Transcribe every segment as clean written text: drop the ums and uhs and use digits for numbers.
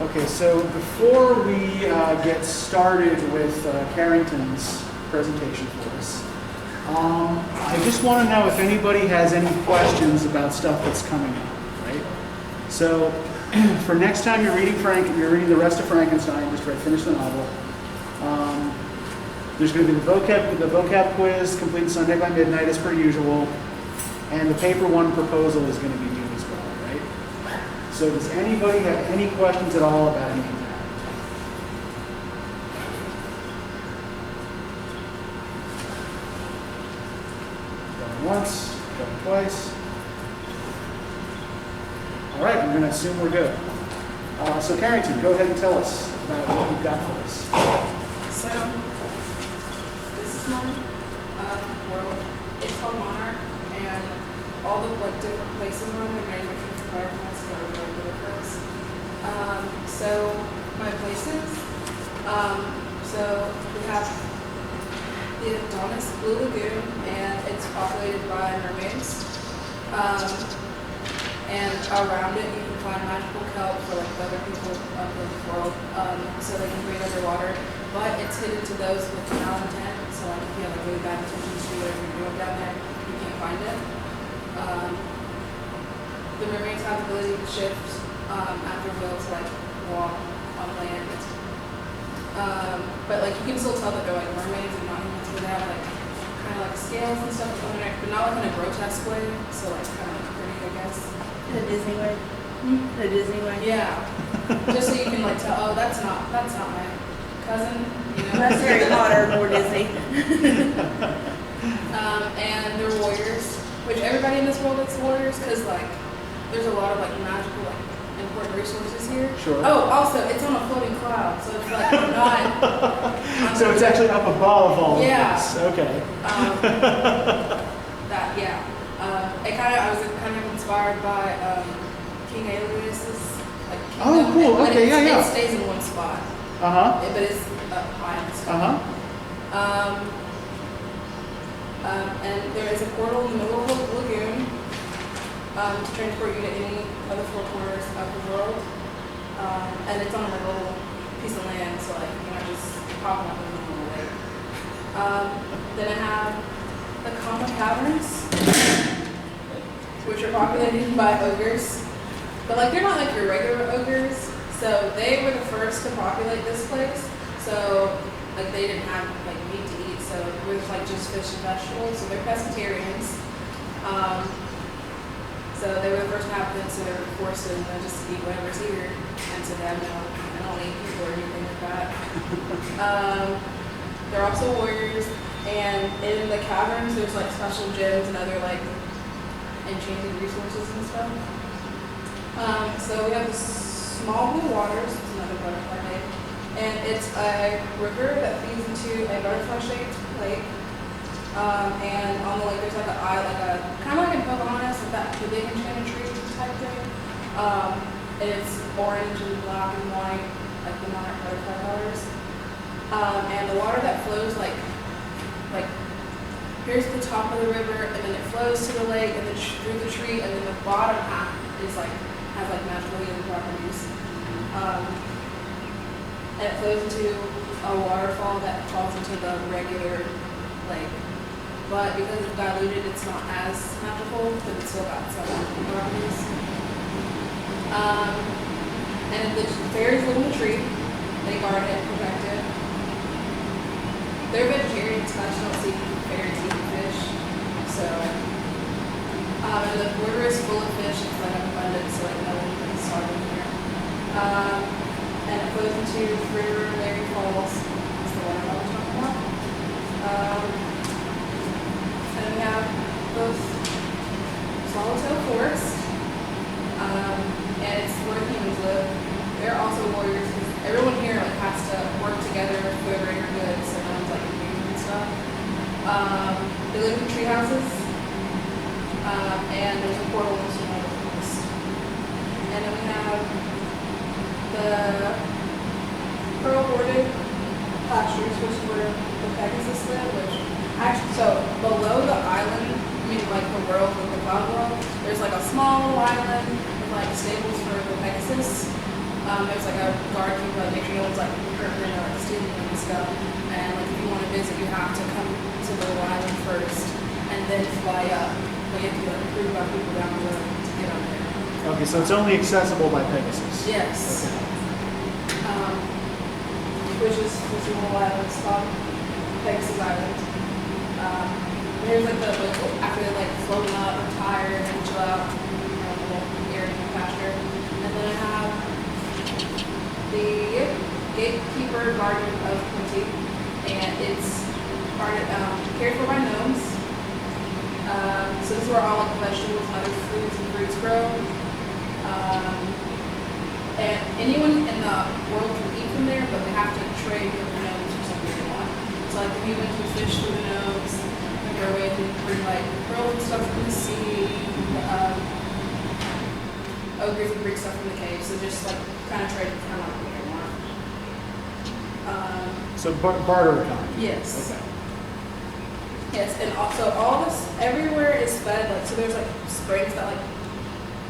Okay, so before we get started with Carrington's presentation for us, I just want to know if anybody has any questions about stuff that's coming up, right? So for next time you're reading the rest of Frankenstein, just finish the novel. There's going to be the vocab quiz, complete Sunday by midnight as per usual, and the paper one proposal is going to be due as well, right? So does anybody have any questions at all about any of that? Going once, going twice. All right, I'm going to assume we're good. So Carrington, go ahead and tell us about what you've got for us. So, this is my world. It's called Monarch, and all the different places on it are named different fireflies, so I'm going to go first. So, my places. So, we have the Adonis Blue Lagoon, and it's populated by mermaids. And around it, you can find magical kelp for other people of the world, so they can breathe underwater. But it's hidden to those with malintent, so if you have really bad intentions to whatever you're doing down there, you can't find it. The mermaids have the ability to shift at their will to walk on land. But you can still tell that they're mermaids and not humans, but they have kind of scales and stuff on there, but not in a grotesque way, so kind of pretty, I guess. In a Disney way? In a Disney way? Yeah. Just so you can tell, oh, that's not my cousin, That's Harry Potter or Disney. And they're warriors, which everybody in this world is warriors, because there's a lot of magical important resources here. Sure. Oh, also it's on a floating cloud, so it's not. So it's actually up above all of Yeah. this. Okay. I was kind of inspired by King Alias's Oh, cool. Okay, yeah. It stays in one spot. But it's up high in the sky. And there is a portal in the middle of the lagoon to transport you to any of the four corners of the world. And it's on a little piece of land, so you're not just popping up in the middle of the lake. Then I have the Common Caverns, which are populated by ogres. But they're not your regular ogres. So they were the first to populate this place. So they didn't have meat to eat. So it was just fish and vegetables. So they're pescatarians. So they were the first inhabitants, so they were forced to just eat whatever's here. And so they have they don't eat people or anything like that. They're also warriors. And in the caverns, there's special gems and other enchanted resources and stuff. So we have the Small Blue Waters, it's another butterfly lake, and it's a river that feeds into a butterfly-shaped lake. And on the lake there's an eye, kind of in Pocahontas, the big enchanted tree type thing. And it's orange and black and white, like the monarch butterfly colors. And the water that flows here's the top of the river, and then it flows to the lake, and then through the tree, and then the bottom half is has magical healing properties. And it flows into a waterfall that falls into the regular lake. But because it's diluted, it's not as magical, but it's still got some magical properties. And the fairies live in the tree. They guard it, protect it. They're vegetarians, so I just don't see fairies eating fish. So, and the river is full of fish. It's abundant, so no one can starve in here. And it flows into River Larry Falls. That's the one I was talking about. And we have both Swallowtail Forest, and it's where humans live. They're also warriors. Everyone here has to work together for the greater good, so no one's abused and stuff. They live in tree houses, and there's a portal into the forest. And then we have the pearl bordered pastures, which is where the Pegasus live, so below the island, the world with the cloud world, there's a small island with stables for the Pegasus. There's like a guard keeper, like make sure no one's like hurting or like stealing and stuff. And like if you want to visit, you have to come to the island first and then fly up. But you have to get like approved by people down the road to get on there. Okay, so it's only accessible by Pegasus. Yes. Okay. Which is a little island. It's called Pegasus Island. Here's like the after they like floating up and tired and chill out, the little area in the pasture. And then I have the gatekeeper garden of Quincy, and it's cared for by gnomes. So this is where all like vegetables and other foods and fruits grow. And anyone in the world can eat from there, but they have to trade with the gnomes for something they want. So like if you went to fish through the gnomes, and go away and bring like pearls and stuff from the sea, ogres and bring stuff from the cave. So just like kind of trade with kind of like what they want. So barter economy. Yes. Okay. Yes, and also all this, everywhere is fed, like, so there's like springs that like,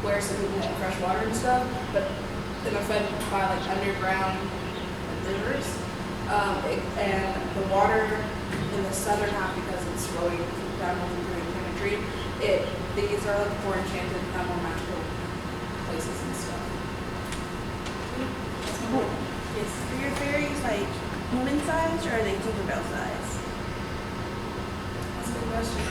where some people have fresh water and stuff, but then they're fed by like underground rivers. And the water in the southern half, because it's flowing down through the country, these are like more enchanted, more magical places and stuff. That's my point. Yes. Are your fairies like human sized or are they Tinkerbell sized? That's a good question.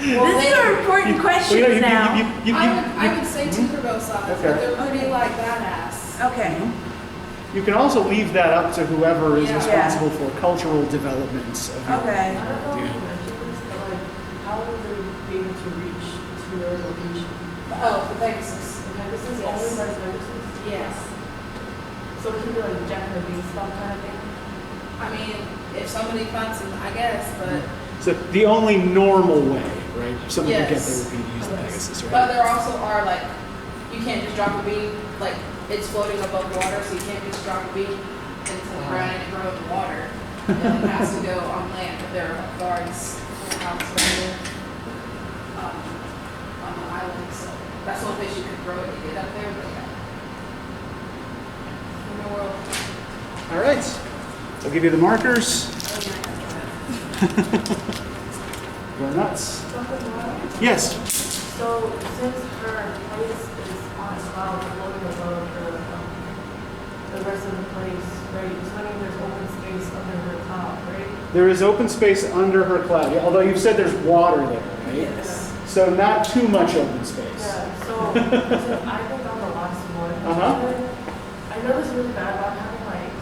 These are important questions now. I would say Tinkerbell size, Okay. but they're pretty like badass. Okay. You can also leave that up to whoever is Yeah. responsible for cultural development of your Okay. I don't know if Yeah. you mentioned this, but like, how would they be able to reach to your location? Oh, the Pegasus. The Pegasus, Yes. only by Pegasus? Yes. So it can be like Jack and the Beanstalk kind of thing? I mean, if somebody finds them, I guess, but So the only normal way, right? Someone could get Yes. there would be to use the Pegasus, but right? there also are like, you can't just drop a bean, like it's floating above water, so you can't just drop a bean into the ground and grow in the water. It has to go on land, but there are guards on the island, so that's the only place you can grow it to get up there, but yeah. In the world. All right. I'll give you the markers. Go nuts. Something wild. Yes. So since her place is on a cloud floating above the rest of the place, right? So I mean there's open space under her top, right? There is open space under her cloud, yeah, although you've said there's water there, right? Yes. So not too much open space. Yeah, so since I've been on the last one, I know this is really bad about having like,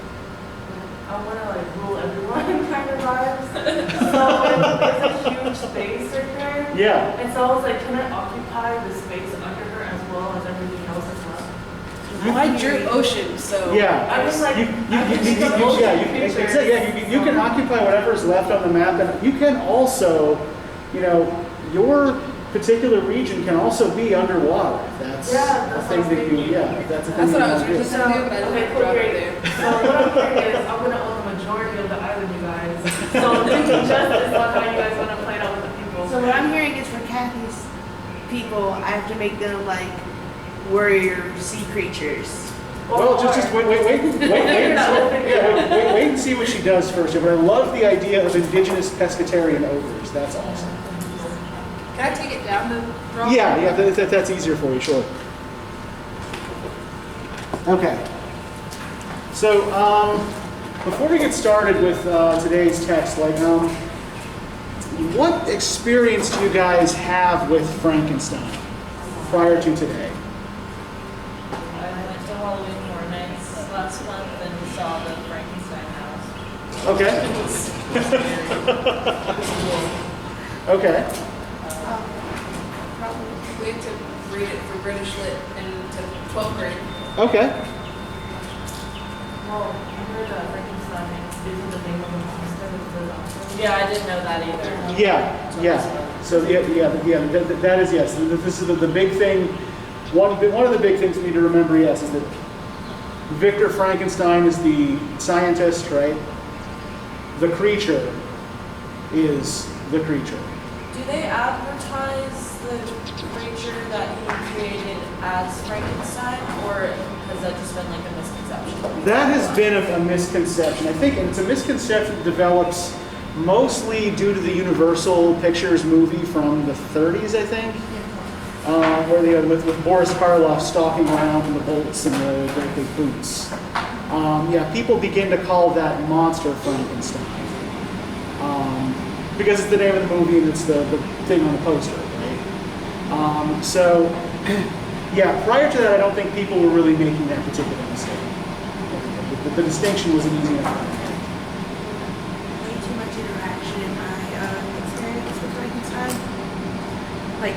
I want to like rule everyone kind of vibes. So there's a huge space right there. Yeah. And so I was like, can I occupy the space under her as well as everything else as well? I drew ocean, so. Yeah. I was like, You can occupy whatever is left on the map, and you can also, your particular region can also be underwater. If that's Yeah, a that's thing what I was that you, thinking. yeah, if that's a thing That's what I was that you just want to do. gonna do, but I Okay, didn't cool, drop it great. there. So what I'm hearing is I'm gonna own the majority of the island, you guys. So thinking justice on how you guys wanna play it out with the people. So what I'm hearing is for Kathy's people, I have to make them like warrior sea creatures. Well, just wait and see what she does first. But I love the idea of indigenous pescatarian ogres. That's awesome. Can I take it down to draw? Yeah, that's easier for you, sure. Okay. So, before we get started with today's text, what experience do you guys have with Frankenstein prior to today? I went to Halloween Horror Nights last month and saw the Frankenstein house. Okay. Okay. We have to read it for British Lit into 12th grade. Okay. Well, I heard that Frankenstein isn't the name of the monster, it's the monster. Yeah, I didn't know that either. Yeah. So that is yes. This is the big thing. One of the big things we need to remember, yes, is that Victor Frankenstein is the scientist, right? The creature is the creature. Do they advertise the creature that he created as Frankenstein, or has that just been like a misconception? That has been a misconception. I think it's a misconception that develops mostly due to the Universal Pictures movie from the 30s, I think, where they had with Boris Karloff stalking around in the bolts and the great big boots. Yeah, people begin to call that monster Frankenstein because it's the name of the movie and it's the thing on the poster, right? So, yeah, prior to that, I don't think people were really making that particular mistake. The distinction was an easy enough one. Way too much interaction in my experience with Frankenstein. Like,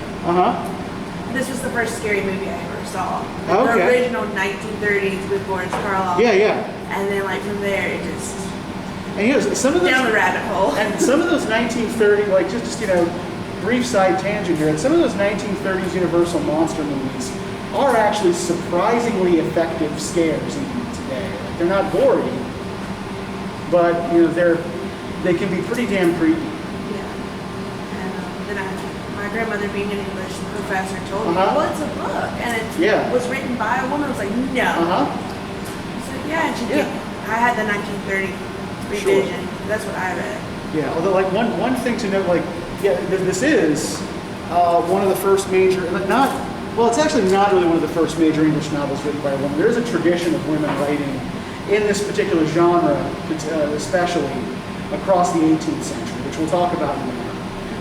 this was the first scary movie I ever saw. Like, the original 1930s with Boris Karloff. Yeah, yeah. And then, like, from there, it just And you know, some of those down the rabbit hole. and some of those 1930, like just you know, brief side tangent here. And some of those 1930s Universal monster movies are actually surprisingly effective scares even today. Like, they're not gory, but you know they can be pretty damn creepy. Yeah. And then my grandmother, being an English professor, told me, "Well, it's a book, and it was written by a woman." I was like, "No." I said, "Yeah," and she did. I had the 1930 revision. Sure. That's what I read. Yeah. Although, like one thing to note, like this is one of the first major, well, it's actually not really one of the first major English novels written by a woman. There is a tradition of women writing in this particular genre, especially across the 18th century, which we'll talk about in a minute.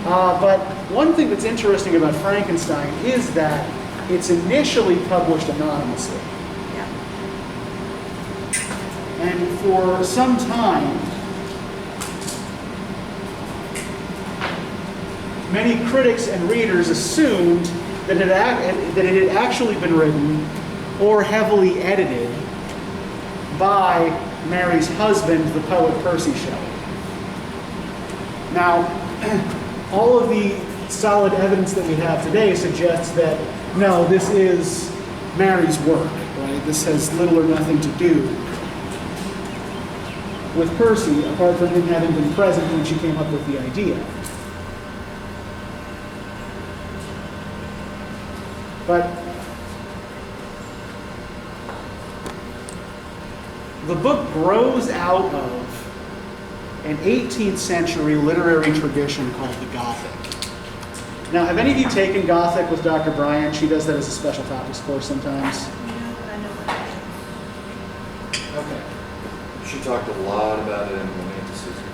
But one thing that's interesting about Frankenstein is that it's initially published anonymously. Yeah. And for some time, many critics and readers assumed that it had actually been written or heavily edited by Mary's husband, the poet Percy Shelley. Now, all of the solid evidence that we have today suggests that, no, this is Mary's work, right? This has little or nothing to do with Percy, apart from him having been present when she came up with the idea. But the book grows out of an 18th century literary tradition called the Gothic. Now, have any of you taken Gothic with Dr. Bryant? She does that as a special topics course sometimes. I know what it is. Okay. She talked a lot about it in Romanticism.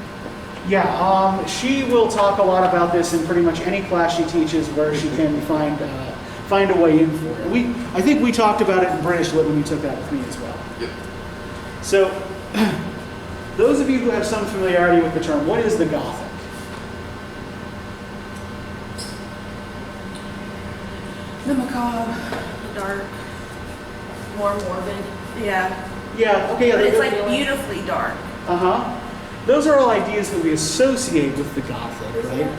Yeah, she will talk a lot about this in pretty much any class she teaches where she can find a way in for it. I think we talked about it in British Lit when you took that with me as well. Yep. So, those of you who have some familiarity with the term, what is the Gothic? The macabre, the dark. More morbid. Yeah. Yeah, okay. But Yeah, it's like beautifully dark. Uh-huh. Those are all ideas that we associate with the Gothic, right?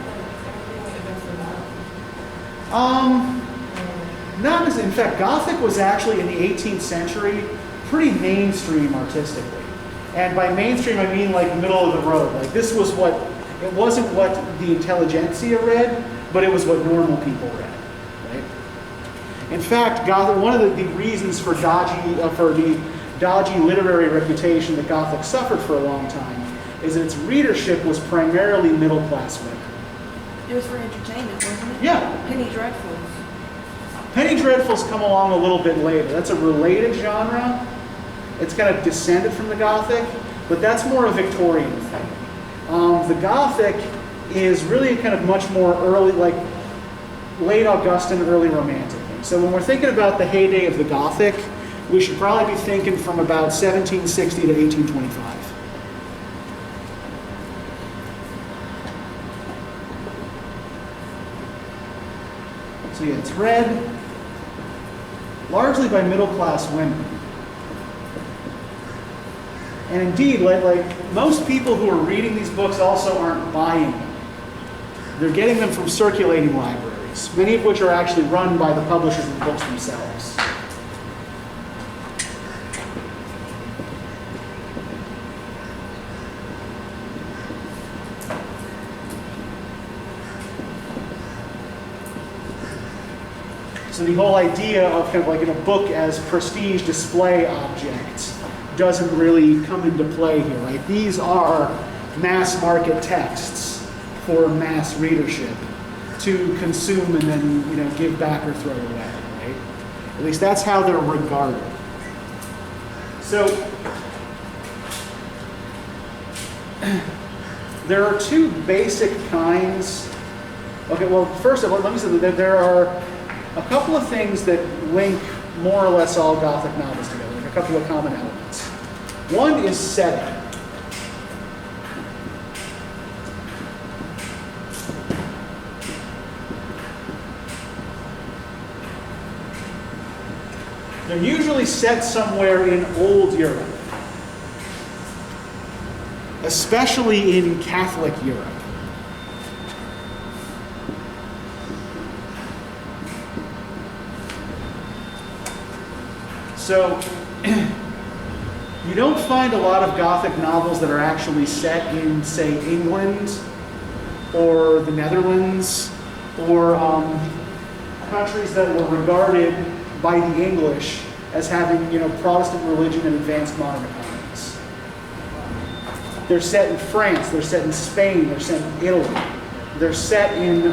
Not as, in fact, Gothic was actually in the 18th century pretty mainstream artistically. And by mainstream, I mean like middle of the road. Like this was it wasn't what the intelligentsia read, but it was what normal people read, right? In fact, Gothic, one of the reasons for the dodgy literary reputation that Gothic suffered for a long time is that its readership was primarily middle-class women. It was for entertainment, wasn't it? Yeah. Penny Dreadfuls. Penny Dreadfuls come along a little bit later. That's a related genre. It's kind of descended from the Gothic, but that's more a Victorian thing. The Gothic is really kind of much more early, like late Augustan, early Romantic thing. So when we're thinking about the heyday of the Gothic, we should probably be thinking from about 1760 to 1825. So yeah, it's read largely by middle-class women. And indeed, like most people who are reading these books also aren't buying them. They're getting them from circulating libraries, many of which are actually run by the publishers of the books themselves. So the whole idea of kind of like in a book as prestige display objects doesn't really come into play here, right? These are mass market texts for mass readership to consume and then, give back or throw away, right? At least that's how they're regarded. So there are two basic kinds. Okay, well, first of all, let me say that there are a couple of things that link more or less all Gothic novels together, like a couple of common elements. One is setting. They're usually set somewhere in old Europe, especially in Catholic Europe. So, you don't find a lot of Gothic novels that are actually set in, say, England or the Netherlands or countries that were regarded by the English as having, Protestant religion and advanced modern economies. They're set in France, they're set in Spain, they're set in Italy. They're set in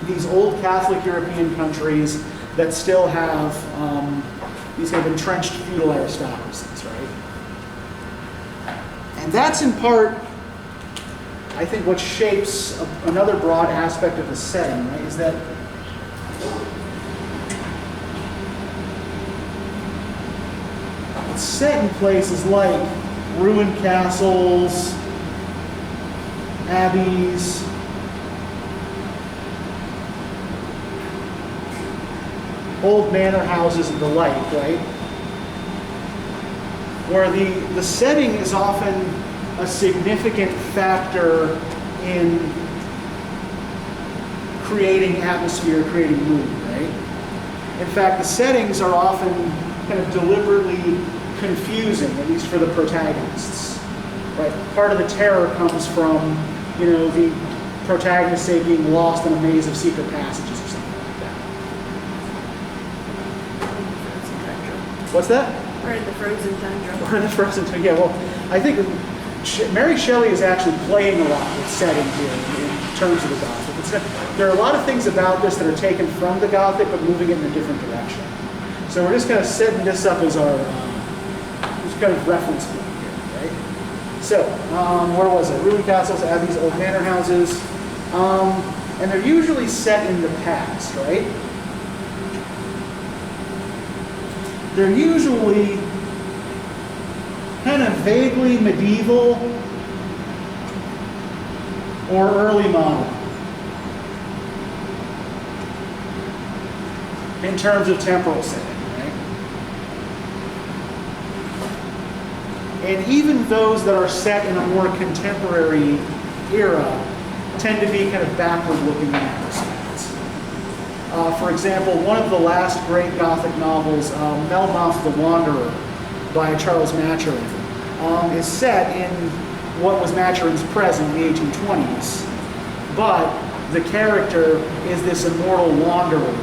these old Catholic European countries that still have these kind of entrenched feudal aristocracies, right? And that's in part, I think, what shapes another broad aspect of the setting, right? Is that it's set in places like ruined castles, abbeys, old manor houses and the like, right? Where the setting is often a significant factor in creating atmosphere, creating mood, right? In fact, the settings are often kind of deliberately confusing, at least for the protagonists, right? Part of the terror comes from, the protagonist, say, being lost in a maze of secret passages or something like that. What's that? Or in the frozen tundra. Or in the frozen tundra, yeah, well, I think Mary Shelley is actually playing a lot with setting here in terms of the Gothic. There are a lot of things about this that are taken from the Gothic, but moving it in a different direction. So we're just kind of setting this up as our kind of reference point here, right? So, where was it? Ruined castles, abbeys, old manor houses. And they're usually set in the past, right? They're usually kind of vaguely medieval or early modern in terms of temporal setting. And even those that are set in a more contemporary era tend to be kind of backward-looking in that respect. For example, one of the last great Gothic novels, Melmoth the Wanderer, by Charles Maturin, is set in what was Maturin's present in the 1820s. But the character is this immortal wanderer.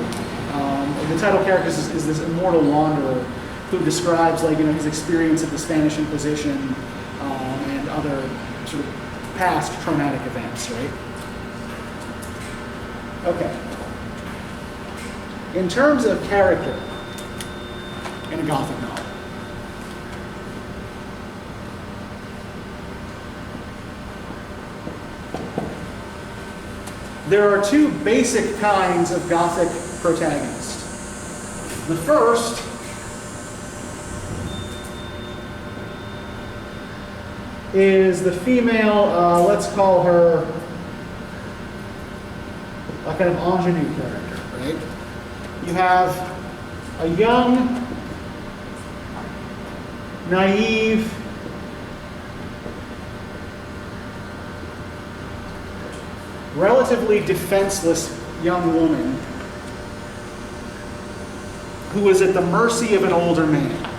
The title character is this immortal wanderer who describes, his experience at the Spanish Inquisition and other sort of past traumatic events, right? Okay. In terms of character in a Gothic novel, there are two basic kinds of Gothic protagonists. The first is the female, let's call her a kind of ingenue character, right? You have a young, naive, relatively defenseless young woman who is at the mercy of an older man.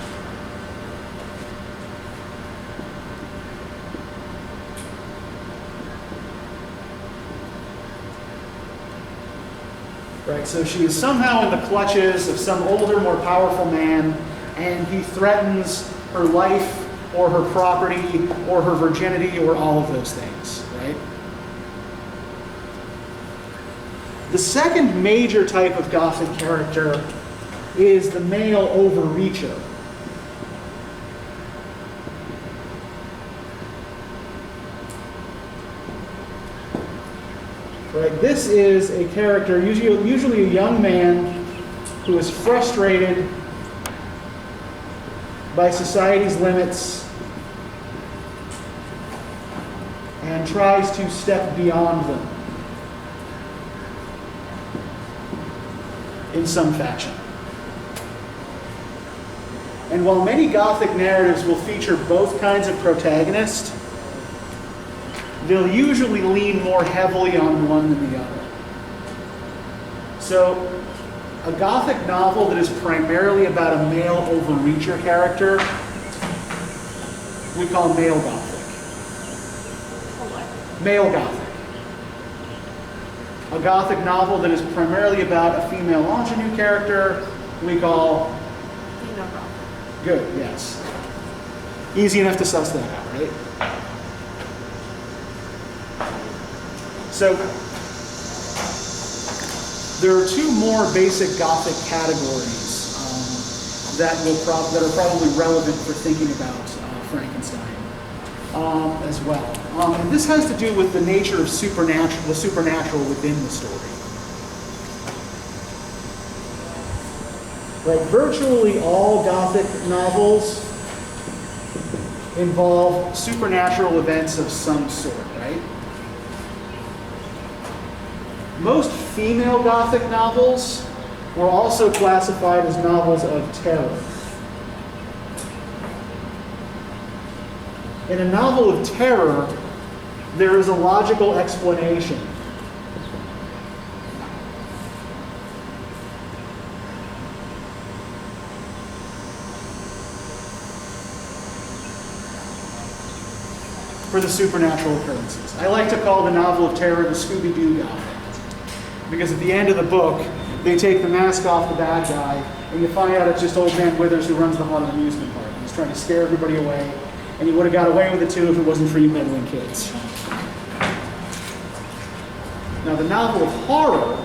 Right, so she is somehow in the clutches of some older, more powerful man, and he threatens her life or her property or her virginity or all of those things, right? The second major type of Gothic character is the male overreacher. Right, this is a character, usually a young man who is frustrated by society's limits and tries to step beyond them in some fashion. And while many Gothic narratives will feature both kinds of protagonist, they'll usually lean more heavily on one than the other. So, a Gothic novel that is primarily about a male overreacher character, we call male Gothic. Male Gothic. A Gothic novel that is primarily about a female ingenue character, we call Female Gothic. good, yes. Easy enough to suss that out, right? So, there are two more basic Gothic categories that are probably relevant for thinking about Frankenstein as well. And this has to do with the nature of the supernatural within the story. Right, virtually all Gothic novels involve supernatural events of some sort, right? Most female Gothic novels were also classified as novels of terror. In a novel of terror, there is a logical explanation. For the supernatural occurrences. I like to call the novel of terror the Scooby-Doo Gothic. Because at the end of the book, they take the mask off the bad guy, and you find out it's just old man Withers who runs the haunted amusement park. He's trying to scare everybody away, and he would have got away with it too if it wasn't for you meddling kids. Now, the novel of horror,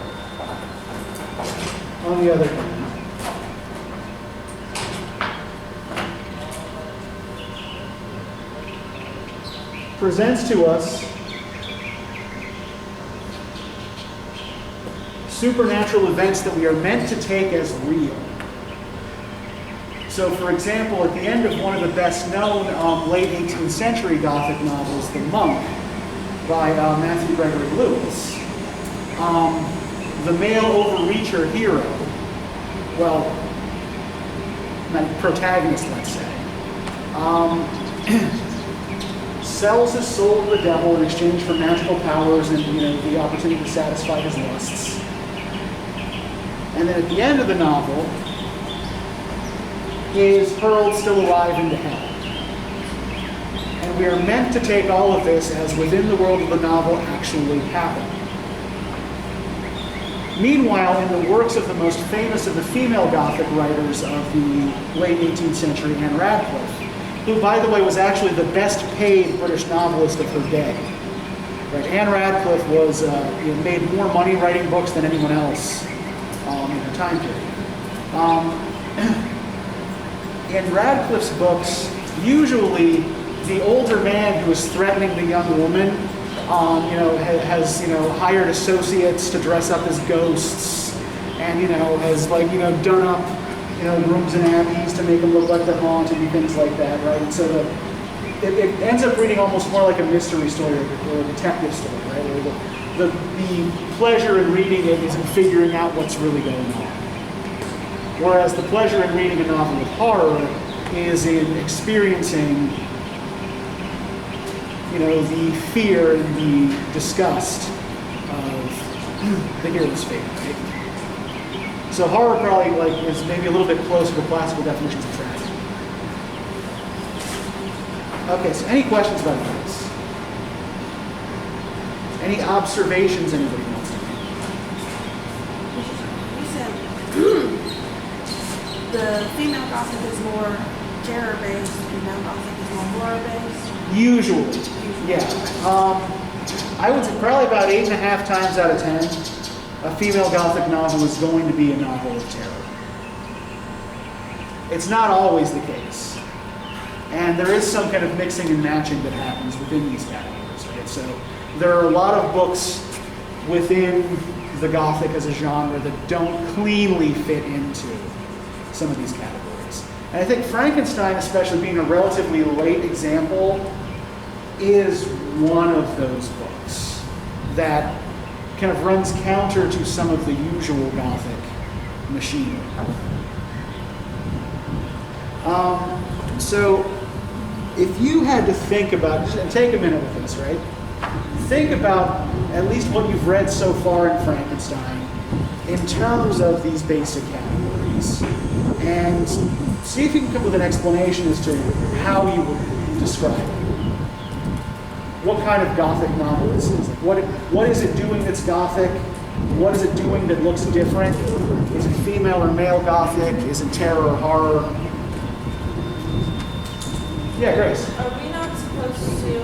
on the other hand, presents to us supernatural events that we are meant to take as real. So, for example, at the end of one of the best-known late 18th century Gothic novels, The Monk, by Matthew Gregory Lewis, the male overreacher hero, well, not protagonist, let's say, sells his soul to the devil in exchange for magical powers and the opportunity to satisfy his lusts. And then at the end of the novel, is hurled still alive into hell. And we are meant to take all of this as within the world of the novel actually happened. Meanwhile, in the works of the most famous of the female Gothic writers of the late 18th century, Anne Radcliffe, who, by the way, was actually the best paid British novelist of her day. Right? Anne Radcliffe was made more money writing books than anyone else in her time period. In Radcliffe's books, usually the older man who is threatening the young woman, has hired associates to dress up as ghosts, and has done up rooms and abbeys to make them look like they're haunted and things like that, right? And so it ends up reading almost more like a mystery story or a detective story, right? Where the pleasure in reading it is in figuring out what's really going on. Whereas the pleasure in reading a novel of horror is in experiencing, the fear and the disgust of the hero's fate, right? So horror probably is maybe a little bit closer to classical definitions of tragedy. Okay, so any questions about this? Any observations anybody wants to make? The female Gothic is more terror-based, and male Gothic is more horror-based. Usually, yeah. I would say probably about 8.5 times out of 10, a female Gothic novel is going to be a novel of terror. It's not always the case. And there is some kind of mixing and matching that happens within these categories, right? So there are a lot of books within the Gothic as a genre that don't cleanly fit into some of these categories. And I think Frankenstein, especially being a relatively late example, is one of those books that kind of runs counter to some of the usual Gothic machinery. So if you had to think about, and take a minute with this, right? Think about at least what you've read so far in Frankenstein in terms of these basic categories, and see if you can come up with an explanation as to how you would describe it. What kind of Gothic novel this is? What is it doing that's Gothic? What is it doing that looks different? Is it female or male Gothic? Is it terror or horror? Yeah, Grace. Are we not supposed to,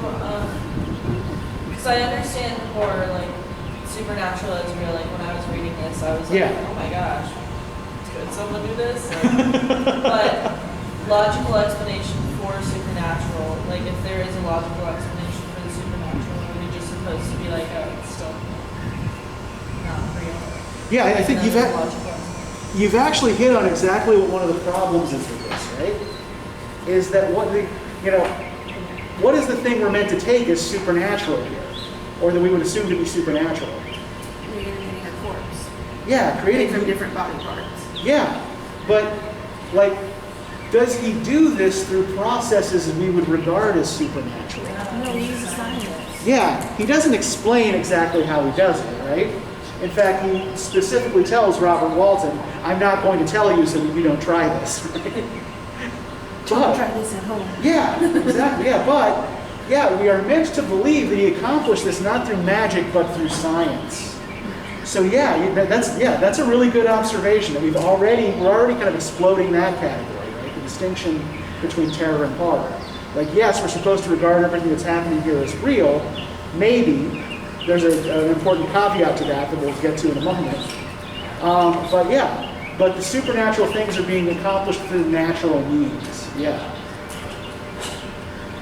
because I understand horror, like, supernatural is real, like, when I was reading this, I was like, oh my gosh, could someone do this? But logical explanation for supernatural, like, if there is a logical explanation for the supernatural, are we just supposed to be like, oh, it's still not real? Yeah, I think you've actually hit on exactly what one of the problems is with this, right? Is that what is the thing we're meant to take as supernatural here? Or that we would assume to be supernatural? Creating a corpse. Yeah, creating from different body parts. Yeah, but like, does he do this through processes we would regard as supernatural? No, he uses science. Yeah, he doesn't explain exactly how he does it, right? In fact, he specifically tells Robert Walton, I'm not going to tell you so that you don't try this. Don't try this at home. Yeah, exactly. Yeah, but we are meant to believe that he accomplished this not through magic but through science. So that's a really good observation that we're already kind of exploding that category, right? The distinction between terror and horror. Like, yes, we're supposed to regard everything that's happening here as real. Maybe there's an important caveat to that we'll get to in a moment. But the supernatural things are being accomplished through natural means. Yeah.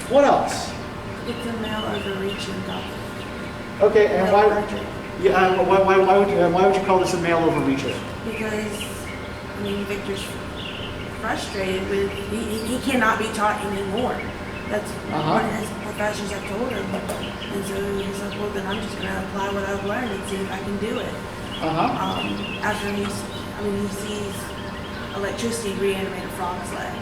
What else? It's a male overreaching Gothic. Okay, and why would you call this a male overreacher? Because, Victor's frustrated with, he cannot be taught anymore. That's what his professors have told him. And so he's like, well, then I'm just going to apply what I've learned and see if I can do it. After he sees electricity reanimate a frog's leg.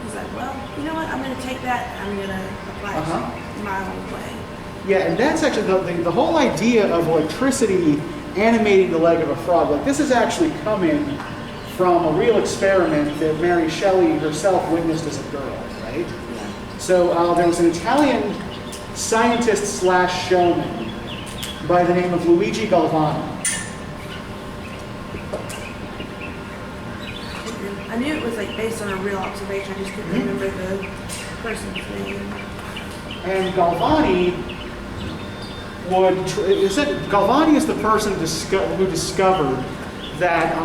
He's like, well, you know what? I'm going to take that and I'm going to apply it my own way. Yeah, and that's actually the whole idea of electricity animating the leg of a frog. Like, this is actually coming from a real experiment that Mary Shelley herself witnessed as a girl, right? Yeah. So there was an Italian scientist/showman by the name of Luigi Galvani. I knew it was based on a real observation. I just couldn't remember the person's name. And Galvani Galvani is the person who discovered that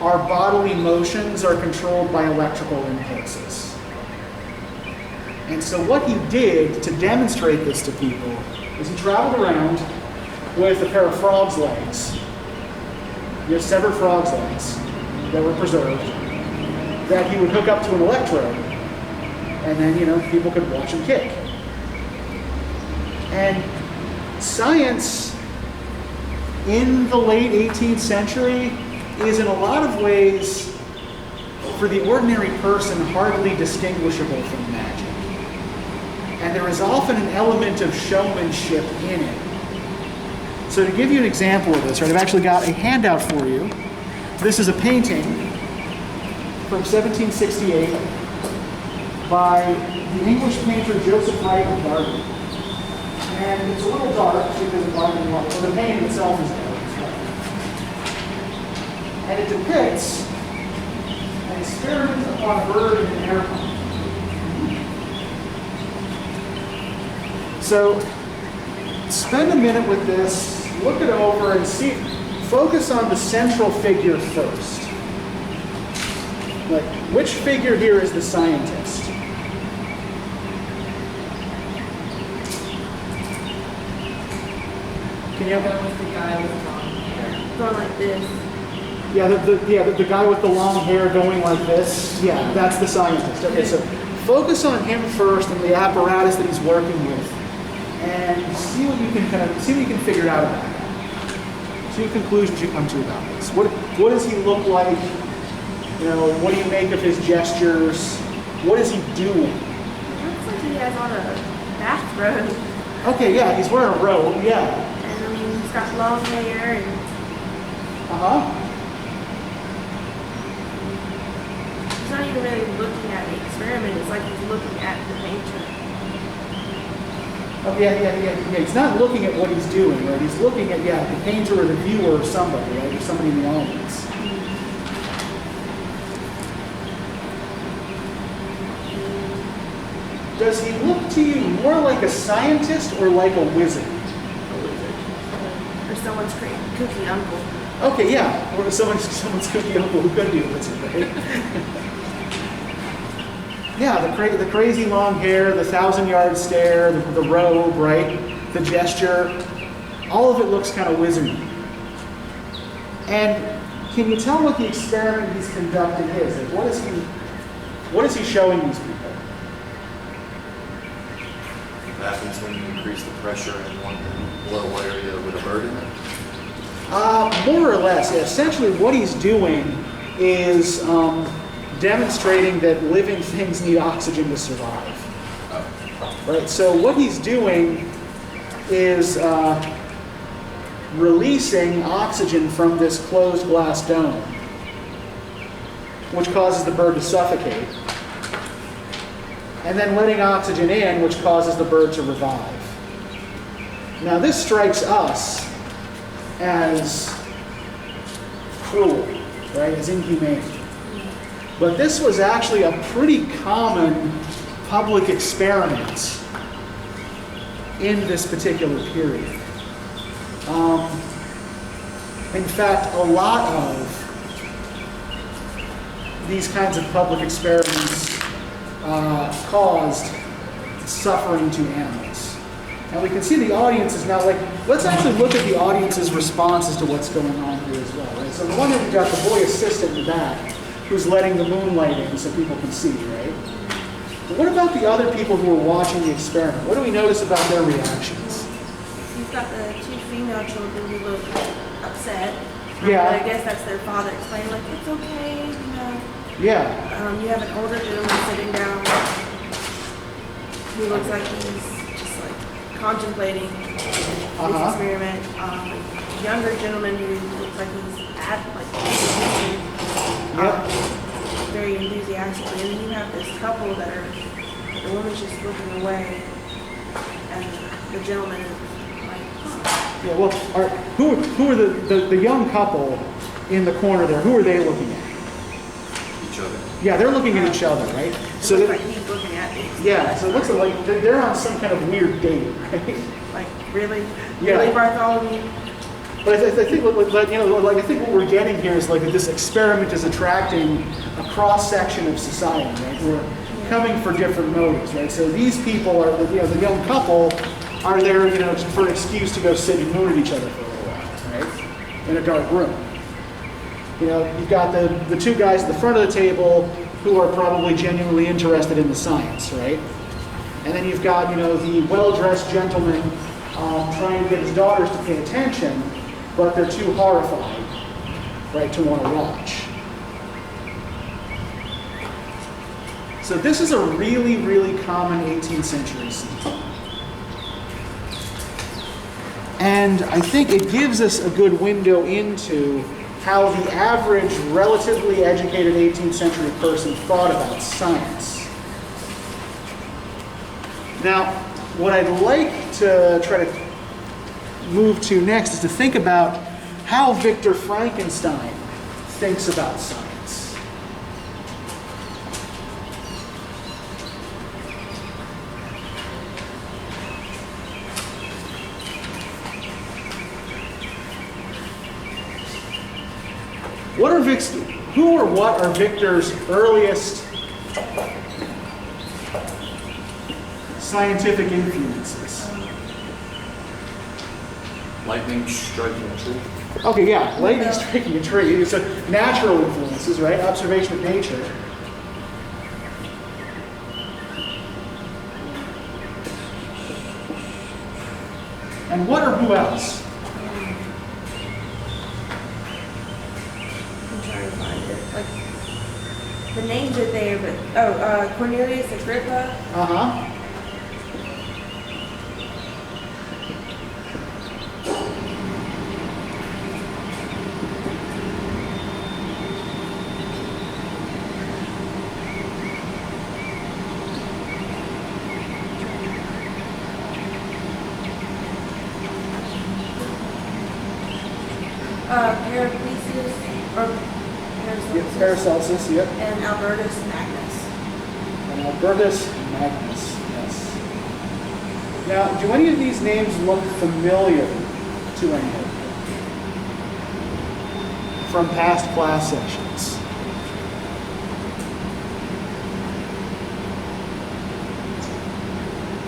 our bodily motions are controlled by electrical impulses. And so what he did to demonstrate this to people is he traveled around with a pair of frog's legs. You have severed frog's legs that were preserved, that he would hook up to an electrode, and then, people could watch him kick. And science in the late 18th century is in a lot of ways, for the ordinary person, hardly distinguishable from magic. And there is often an element of showmanship in it. So to give you an example of this, right, I've actually got a handout for you. This is a painting from 1768 by the English painter Joseph Wright of Derby. And it's a little dark because of the painting itself is dark. And it depicts an experiment upon a bird in an airplane. So spend a minute with this, look it over, and see. Focus on the central figure first. Like, which figure here is the scientist? Can you? That was the guy with long hair. Going like this. Yeah, the guy with the long hair going like this. Yeah, that's the scientist. Okay, so focus on him first and the apparatus that he's working with, and see what you can figure out about that. See what conclusions you come to about this. What does he look like? You know, what do you make of his gestures? What is he doing? It looks like he has on a bathrobe. Okay, yeah, he's wearing a robe. Yeah. And I mean, he's got long hair and. He's not even really looking at the experiment. It's like he's looking at the painter. Oh, yeah. He's not looking at what he's doing, right? He's looking at, the painter or the viewer or somebody, right? Or somebody in the audience. Does he look to you more like a scientist or like a wizard? A wizard. Or someone's cookie uncle. Okay, yeah. Or someone's cookie uncle who could be a wizard, right? Yeah, the crazy long hair, the 1,000-yard stare, the robe, right? The gesture, all of it looks kind of wizardy. And can you tell what the experiment he's conducting is? Like, what is he showing these people? What happens when you increase the pressure in one little area with a bird in it? More or less. Yeah. Essentially, what he's doing is demonstrating that living things need oxygen to survive. Right? So what he's doing is releasing oxygen from this closed glass dome, which causes the bird to suffocate, and then letting oxygen in, which causes the bird to revive. Now this strikes us as cruel, right? As inhumane. But this was actually a pretty common public experiment in this particular period. In fact, a lot of these kinds of public experiments caused suffering to animals. And we can see the audience is now like, let's actually look at the audience's responses to what's going on here as well, right? So the one that we've got the boy assistant in the back, who's letting the moonlight in so people can see, right? But what about the other people who are watching the experiment? What do we notice about their reactions? You've got the two female children who look upset. Yeah. I guess that's their father explaining, like, it's okay, you know. Yeah. You have an older gentleman sitting down who looks like he's just like contemplating this experiment. A younger gentleman who looks like he's very enthusiastically. And then you have this couple that are, the woman's just looking away, and the gentleman is like, huh. Yeah, well, who are the young couple in the corner there? Who are they looking at? Each other. Yeah, they're looking at each other, right? So it looks like he's looking at me. Yeah, so it looks like they're on some kind of weird date, right? Like, really? Yeah. Really, Bartholomew? But I think I think what we're getting here is like that this experiment is attracting a cross section of society, right? Who are coming for different motives, right? So these people are, the young couple are there, for an excuse to go sit and moon at each other for a little while, right? In a dark room. You've got the two guys at the front of the table who are probably genuinely interested in the science, right? And then you've got, the well-dressed gentleman trying to get his daughters to pay attention, but they're too horrified, right, to want to watch. So this is a really, really common 18th century scene. And I think it gives us a good window into how the average, relatively educated 18th century person thought about science. Now, what I'd like to try to move to next is to think about how Victor Frankenstein thinks about science. Who or what are Victor's earliest scientific influences? Lightning striking a tree. Okay, yeah, lightning striking a tree. So natural influences, right? Observation of nature. And what or who else? I'm trying to find it. Like, the names are there, but Cornelius Agrippa. Uh-huh. Paracelsus, or Paracelsus. Yep, Paracelsus, yep. And Albertus Magnus. And Albertus Magnus, yes. Now, do any of these names look familiar to anyone from past class sessions?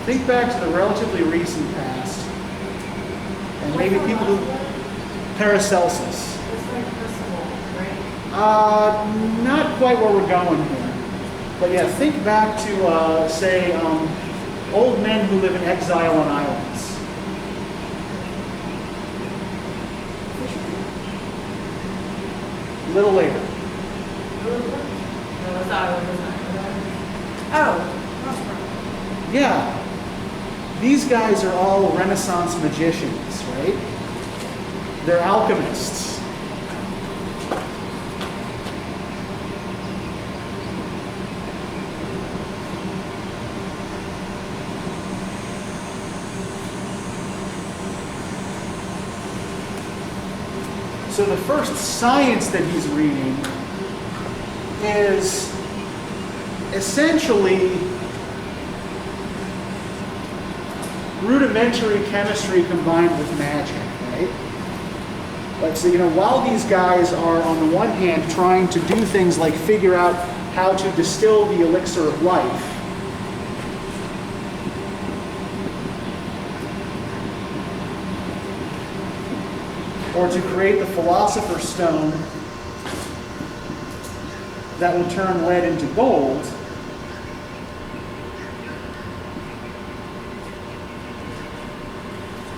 Think back to the relatively recent past, and maybe people who... Paracelsus. It's like personal, right? Not quite where we're going here. But yeah, think back to, say, old men who live in exile on islands. A little later. No, it's island. Oh, Yeah. These guys are all Renaissance magicians, right? They're alchemists. So the first science that he's reading is essentially rudimentary chemistry combined with magic, right? Like, so, while these guys are, on the one hand, trying to do things like figure out how to distill the elixir of life, or to create the philosopher's stone that will turn lead into gold,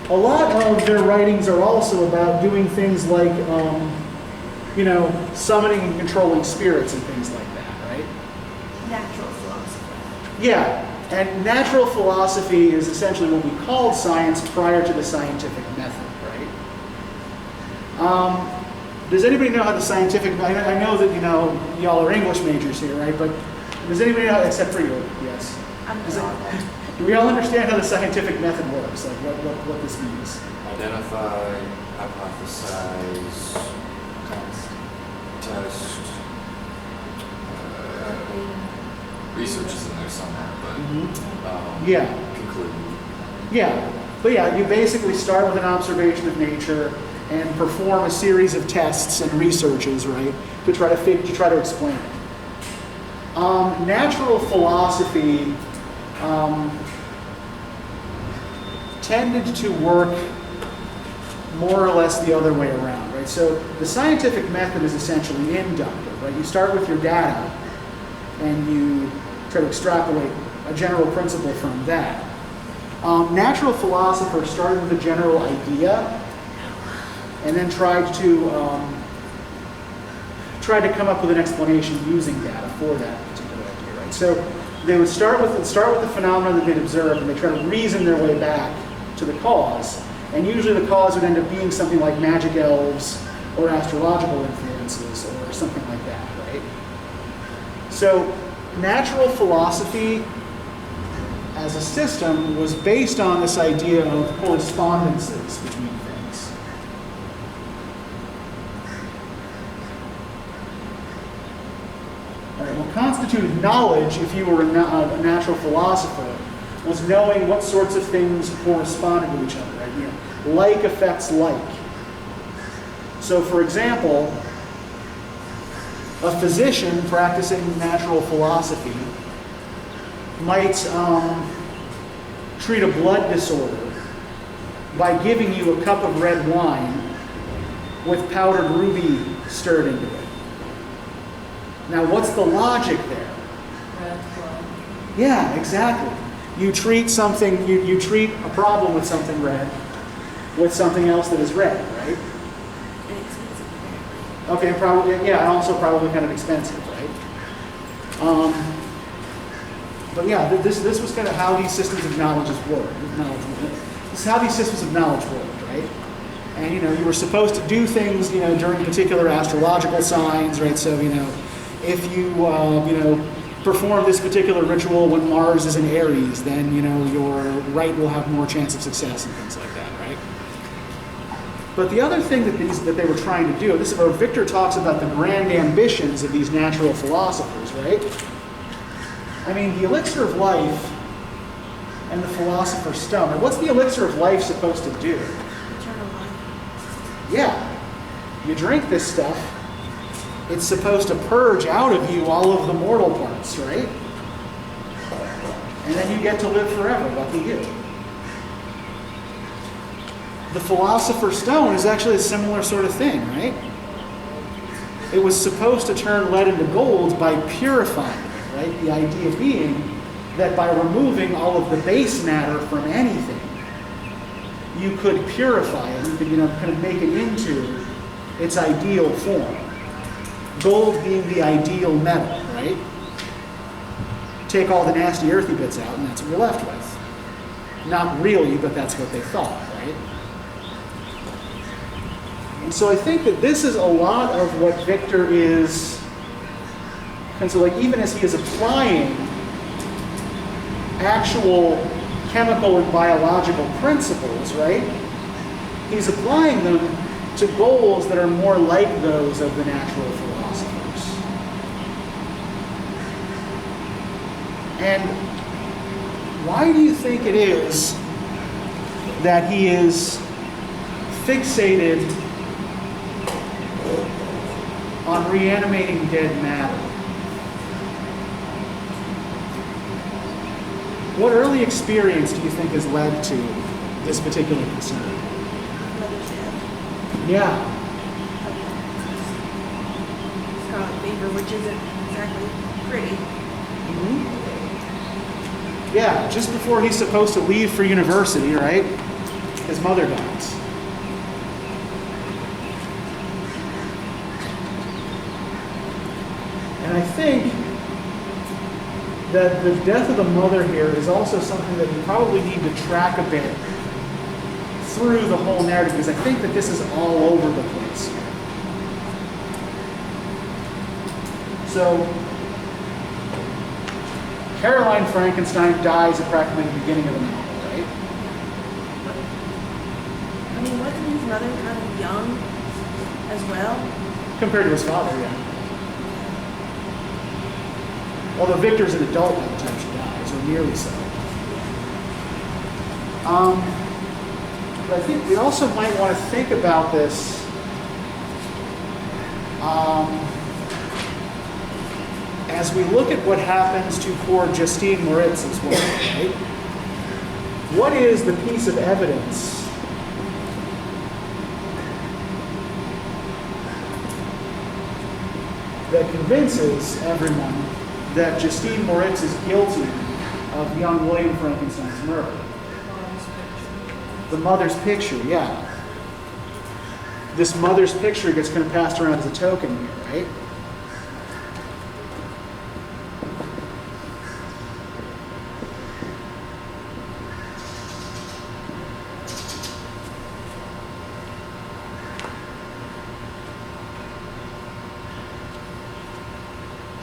a lot of their writings are also about doing things like, summoning and controlling spirits and things like that, right? natural philosophy. Yeah, and natural philosophy is essentially what we called science prior to the scientific method, right? Does anybody know how the scientific, I know that, y'all are English majors here, right? But does anybody know, except for you, yes? Do we all understand how the scientific method works? Like what this means? Identify, hypothesize, test. Research is in there somewhere, but Yeah. conclude. Yeah, but yeah, you basically start with an observation of nature and perform a series of tests and researches, right, to try to explain it. Natural philosophy tended to work more or less the other way around, right? So the scientific method is essentially inductive, right? You start with your data and you try to extrapolate a general principle from that. Natural philosophers started with a general idea and then tried to come up with an explanation using data for that particular idea, right? So they would start with the phenomena that they'd observed, and they try to reason their way back to the cause. And usually the cause would end up being something like magic elves or astrological influences or something like that, right? So natural philosophy as a system was based on this idea of correspondences between things. constituted knowledge, if you were a natural philosopher, was knowing what sorts of things corresponded to each other, right? You know, like affects like. So, for example, a physician practicing natural philosophy might treat a blood disorder by giving you a cup of red wine with powdered ruby stirred into it. Now, what's the logic there? Red blood. Yeah, exactly. You treat something, you treat a problem with something red with something else that is red, right? Okay, probably, yeah, and also probably kind of expensive, right? But yeah, this was kind of how these systems of knowledge work. This is how these systems of knowledge work, right? And you know, you were supposed to do things, you know, during particular astrological signs, right? So you know, if you you know, perform this particular ritual when Mars is in Aries, then you know your rite will have more chance of success and things like that, right? But the other thing that they were trying to do, this is where Victor talks about the grand ambitions of these natural philosophers, right? I mean, the elixir of life and the philosopher's stone. And what's the elixir of life supposed to do? Eternal life. Yeah, you drink this stuff. It's supposed to purge out of you all of the mortal parts, right? And then you get to live forever. Lucky you. The philosopher's stone is actually a similar sort of thing, right? It was supposed to turn lead into gold by purifying it, right? The idea being that by removing all of the base matter from anything, you could purify it. You could, you know, kind of make it into its ideal form. Gold being the ideal metal, right? Take all the nasty earthy bits out, and that's what you're left with. Not really, but that's what they thought, right? And so I think that this is a lot of what Victor is, and so like even as he is applying actual chemical and biological principles, right? He's applying them to goals that are more like those of the natural philosophers. And why do you think it is that he is fixated on reanimating dead matter? What early experience do you think has led to this particular concern? Mother's death. Yeah. Scarlet fever, which isn't exactly pretty. Mm-hmm. Yeah, just before he's supposed to leave for university, right? His mother dies. And I think that the death of the mother here is also something that we probably need to track a bit through the whole narrative, because I think that this is all over the place here. So, Caroline Frankenstein dies at practically the beginning of the novel, right? I mean, wasn't his mother kind of young as well? Compared to his father, yeah. Although Victor's an adult by the time she dies, or nearly so. But I think we also might want to think about this as we look at what happens to poor Justine Moritz as well, right? What is the piece of evidence that convinces everyone that Justine Moritz is guilty of young William Frankenstein's murder? The mother's picture, yeah. This mother's picture gets kind of passed around as a token here, right?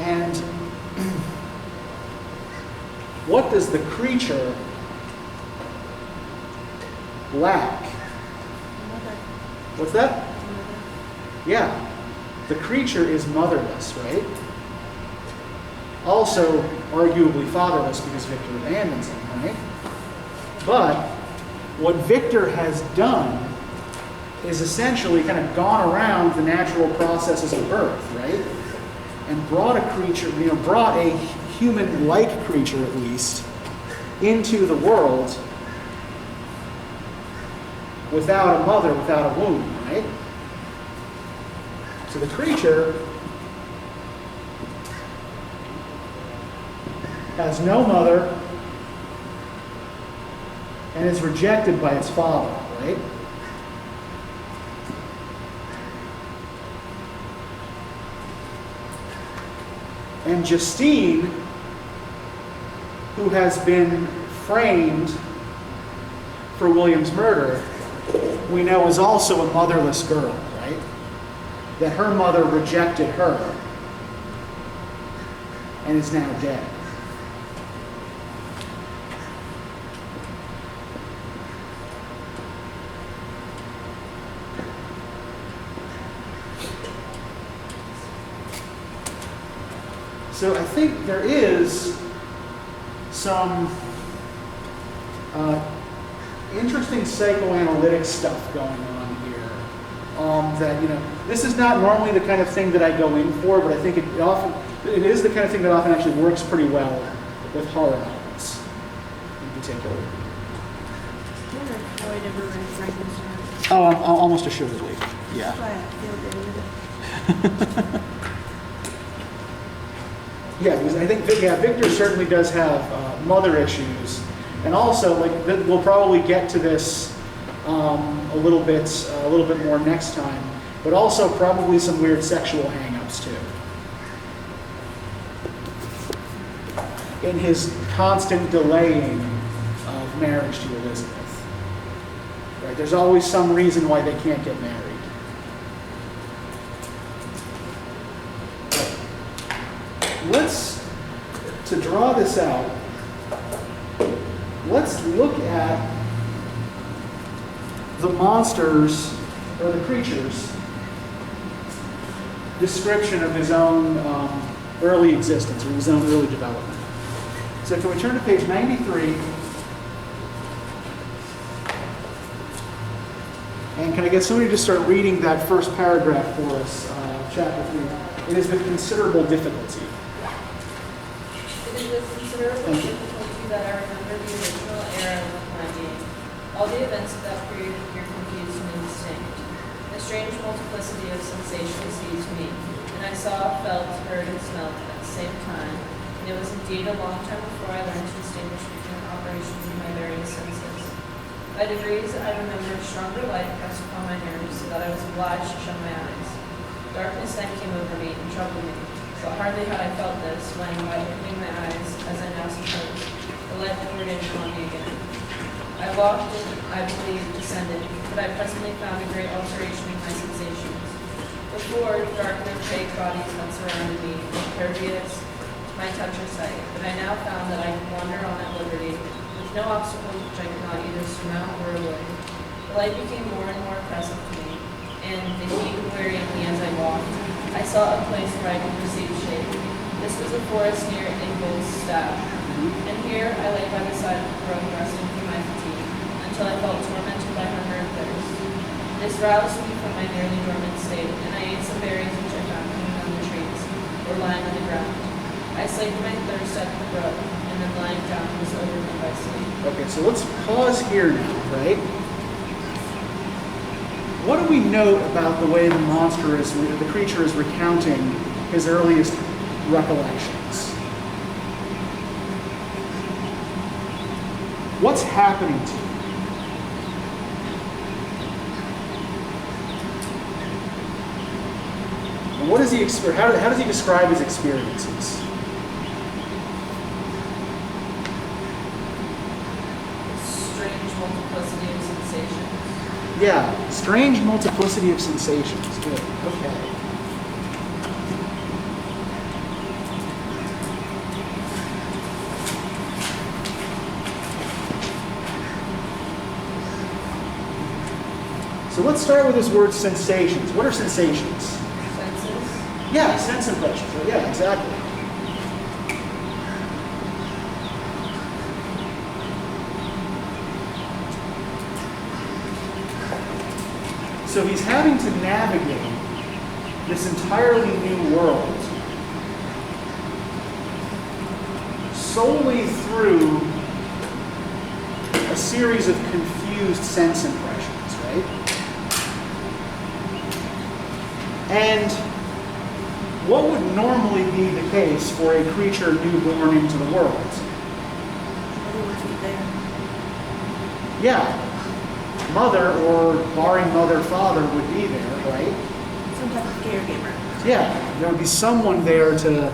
And what does the creature lack? Mother. What's that? Mother. Yeah. The creature is motherless, right? Also, arguably fatherless because Victor abandons him, right? But what Victor has done is essentially kind of gone around the natural processes of birth, right? And brought a creature, brought a human-like creature at least, into the world without a mother, without a womb, right? So the creature has no mother and is rejected by its father, right? And Justine, who has been framed for William's murder, we know is also a motherless girl, right? That her mother rejected her and is now dead. So I think there is some interesting psychoanalytic stuff going on here. That this is not normally the kind of thing that I go in for, but I think it is the kind of thing that often actually works pretty well with horror novels, in particular. I wonder if Freud ever read Frankenstein. Oh, almost assuredly, yeah. That's why I feel good with it. Yeah, because I think Victor certainly does have mother issues, and also we'll probably get to this a little bit more next time, but also probably some weird sexual hang-ups too. In his constant delaying of marriage to Elizabeth, right? There's always some reason why they can't get married. To draw this out, let's look at the monsters, or the creatures, description of his own early existence, or his own early development. So can we turn to page 93? And can I get somebody to start reading that first paragraph for us, chapter 3? It is with considerable difficulty. It is with considerable difficulty that I remember the original era of my being. All the events of that period appear confused and indistinct. A strange multiplicity of sensations seized me, and I saw, felt, heard, and smelled at the same time, and it was indeed a long time before I learned to distinguish between the operations of my various senses. By degrees, I remembered stronger light pressed upon my nerves, so that I was obliged to shut my eyes. Darkness then came over me and troubled me. But hardly had I felt this, when, by opening my eyes, as I now suppose, the light poured in upon me again. I walked and, I believe, descended, but I presently found a great alteration in my sensations. Before, dark and opaque bodies had surrounded me, impervious to my touch or sight, but I now found that I could wander on at liberty, with no obstacles which I could not either surmount or avoid. The light became more and more oppressive to me, and the heat wearied me as I walked. I saw a place where I could perceive shape. This was a forest near Ingolstadt, and here I lay by the side of the road resting from my fatigue, until I felt tormented by hunger and thirst. This roused me from my nearly dormant state, and I ate some berries which I found hanging on the trees, or lying on the ground. I slaked my thirst at the brook, and then lying down was over me by sleep. Okay, so let's pause here now, right? What do we note about the way the creature is recounting his earliest recollections? What's happening to him? And what does he how does he describe his experiences? Strange multiplicity of sensations. Yeah, strange multiplicity of sensations. Good. Okay. So let's start with this word sensations. What are sensations? Senses. Yeah, sense impressions. Yeah, exactly. So he's having to navigate this entirely new world solely through a series of confused sense impressions, right? And what would normally be the case for a creature newborn into the world? Yeah, mother, or barring mother, father would be there, right? Some type of caregiver. Yeah, there would be someone there to,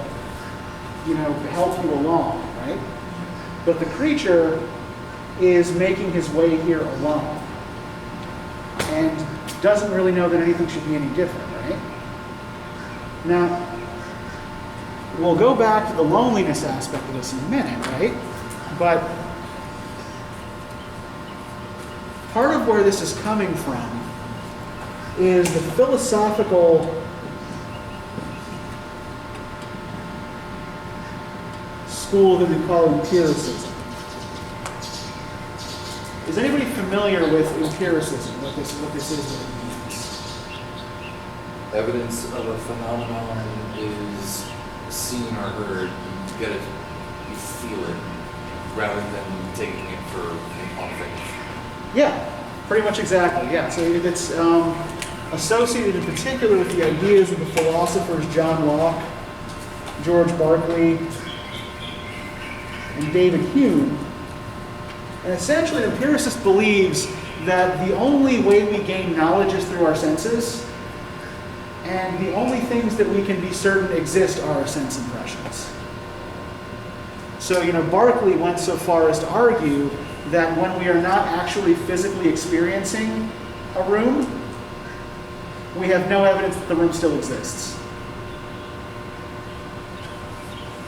help you along, right? But the creature is making his way here alone and doesn't really know that anything should be any different, right? Now, we'll go back to the loneliness aspect of this in a minute, right? But part of where this is coming from is the philosophical school that we call empiricism. Is anybody familiar with empiricism, what this is, what it means? Evidence of a phenomenon is seen or heard. You get it, you feel it, rather than taking it for on faith. Yeah, pretty much exactly, yeah. So it's associated in particular with the ideas of the philosophers John Locke, George Berkeley, and David Hume. And essentially, an empiricist believes that the only way we gain knowledge is through our senses, and the only things that we can be certain exist are our sense impressions. So, Berkeley went so far as to argue that when we are not actually physically experiencing a room, we have no evidence that the room still exists.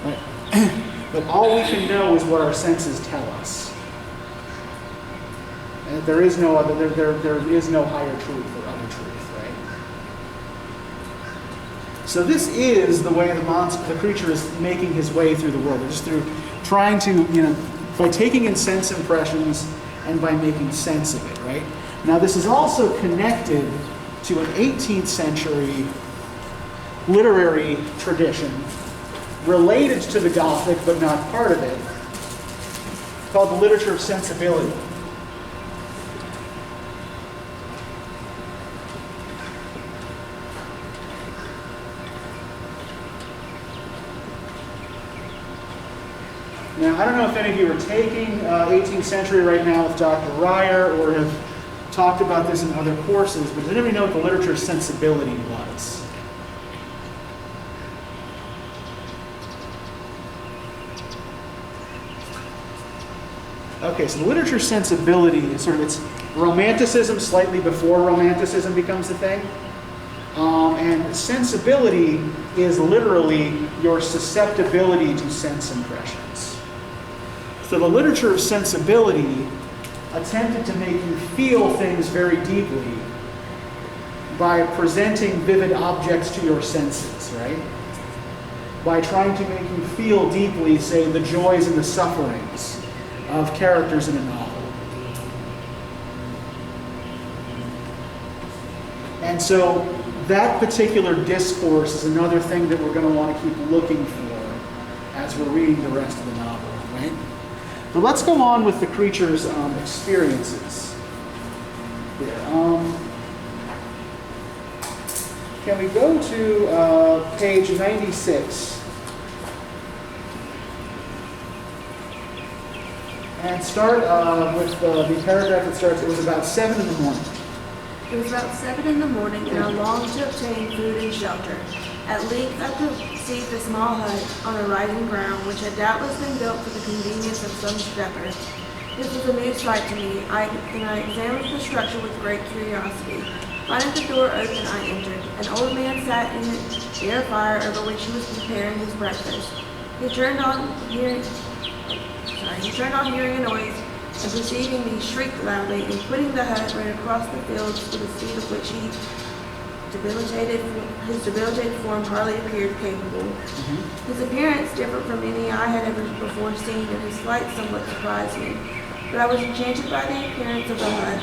Right? But all we can know is what our senses tell us. And there is no other, there is no higher truth or other truth, right? So this is the way the creature is making his way through the world. Just through trying to, by taking in sense impressions and by making sense of it, right? Now this is also connected to an 18th century literary tradition related to the Gothic, but not part of it, called the literature of sensibility. Now, I don't know if any of you are taking 18th century right now with Dr. Ryer or have talked about this in other courses, but does anybody know what the literature of sensibility was? Okay, so the literature of sensibility is it's romanticism slightly before romanticism becomes a thing. And sensibility is literally your susceptibility to sense impressions. So the literature of sensibility attempted to make you feel things very deeply by presenting vivid objects to your senses, right? By trying to make you feel deeply, say, the joys and the sufferings of characters in a novel. And so that particular discourse is another thing that we're going to want to keep looking for as we're reading the rest of the novel, right? But let's go on with the creature's experiences. Can we go to page 96 and start with the paragraph that starts, it was about 7 in the morning. It was about 7 in the morning, and I longed to obtain food and shelter. At length I perceived a small hut on a rising ground, which had doubtless been built for the convenience of some shepherd. This was a new sight to me, and I examined the structure with great curiosity. Finding the door open, I entered. An old man sat in the bare fire over which he was preparing his breakfast. He turned on hearing a noise, and perceiving me, shrieked loudly, and quitting the hut, ran across the fields to the speed of which his debilitated form hardly appeared capable. His appearance differed from any I had ever before seen, and his flight somewhat surprised me. But I was enchanted by the appearance of the hut.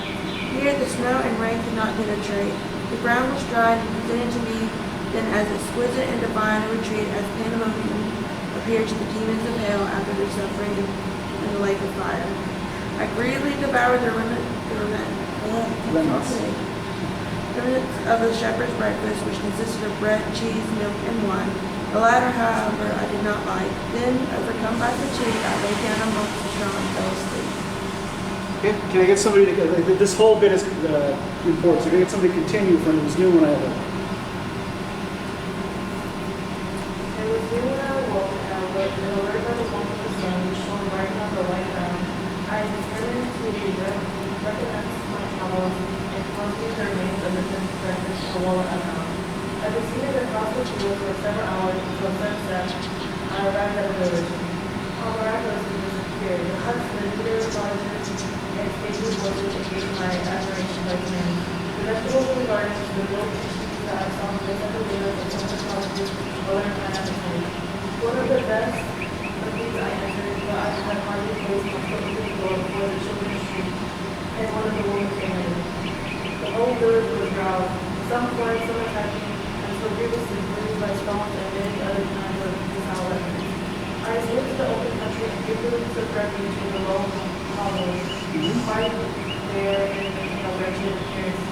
Here the snow and rain could not penetrate. The ground was dry and presented to me then as exquisite and divine a retreat as pandemonium appeared to the demons of hell after their suffering in the lake of fire. I greedily devoured the remnants of the shepherd's breakfast, which consisted of bread, cheese, milk, and wine. The latter, however, I did not like. Then, overcome by fatigue, I lay down amongst the straw and fell asleep. Okay, can I get somebody to, this whole bit is important, so can I get somebody to continue from this new one I have? It was new when I awoke, and I looked, and alert by the warmth of the sun, which shone right on the white ground. I determined to recognize my troubles and constantly the remains of the breakfast for one I found. I proceeded across the field for several hours until sunset. I arrived at a village. How miraculously disappeared. The huts, the leader lodges, and stately voices engaged my admiration by command. The vegetables in the gardens, the milk and cheese that I saw placed at the windows of some of the cottages, colored my appetite. One of the best of these I entered, but I had hardly placed my foot in the door before the children's shriek, and one of the women came in. The whole village was roused, some flying, some attacking, and so grievously bruised by stones and many other kinds of foul weapons. I escaped to the open country and quickly took refuge in the low hovels, quite there in a wretched appearance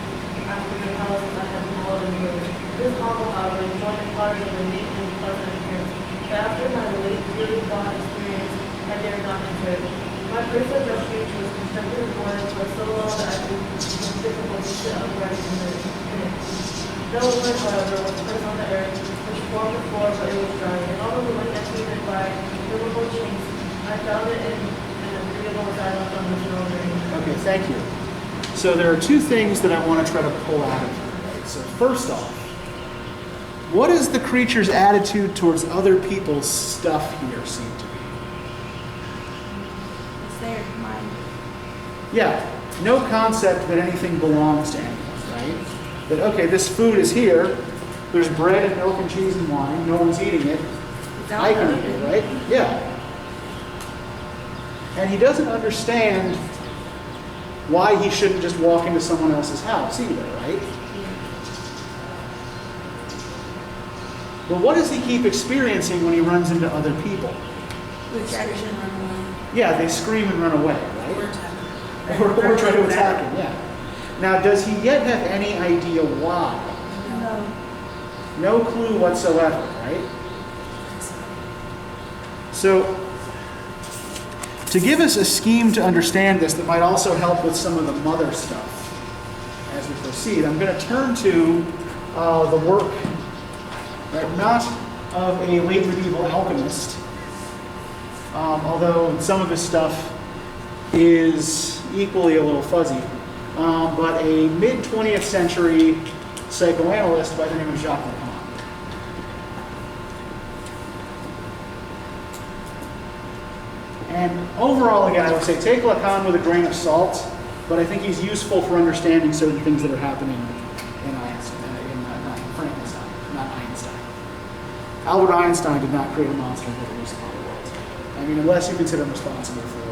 after the palaces I had dwelled in the village. This hovel, however, joined the cottage of a neat and pleasant appearance, but after my late really bond experience, I dared not enter it. My place of refuge was constructed of wood, but so low that I could with difficulty sit upright in it. No wood, however, was placed on the earth, which formed the floor, but it was dry, and although the wind entered it by movable chinks, I found it in an agreeable silence on the surrounding. Okay, thank you. So there are two things that I want to try to pull out of here. Right? So first off, what is the creature's attitude towards other people's stuff here seem to be? It's there, mine. Yeah, no concept that anything belongs to anyone, right? That, okay, this food is here, there's bread and milk and cheese and wine, no one's eating it, I can eat it, right? Yeah. And he doesn't understand why he shouldn't just walk into someone else's house either, right? But what does he keep experiencing when he runs into other people? Rejection. Yeah, they scream and run away, right? Or try to attack him, yeah. Now, does he yet have any idea why? No. No clue whatsoever, right? So, to give us a scheme to understand this that might also help with some of the mother stuff as we proceed, I'm going to turn to the work, right, not of a late medieval alchemist, although some of his stuff is equally a little fuzzy, but a mid-20th century psychoanalyst by the name of Jacques Lacan. And overall, again, I would say take Lacan with a grain of salt, but I think he's useful for understanding certain things that are happening in Frankenstein, not Einstein. Albert Einstein did not create a monster that released upon the world. I mean, unless you consider him responsible for the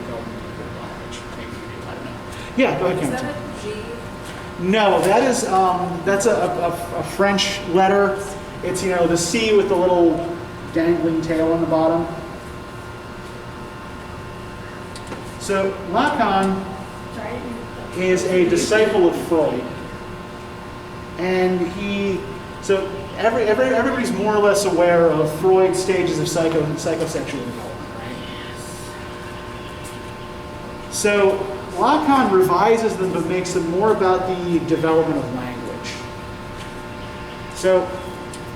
development of nuclear bomb, which maybe you do, I don't know. Yeah, go ahead, Is Karen. that a G? No, that is that's a French letter. It's, you know, the C with the little dangling tail on the bottom. So Lacan is a disciple of Freud, and everybody's more or less aware of Freud's stages of psychosexual development, right? So Lacan revises them but makes them more about the development of language. So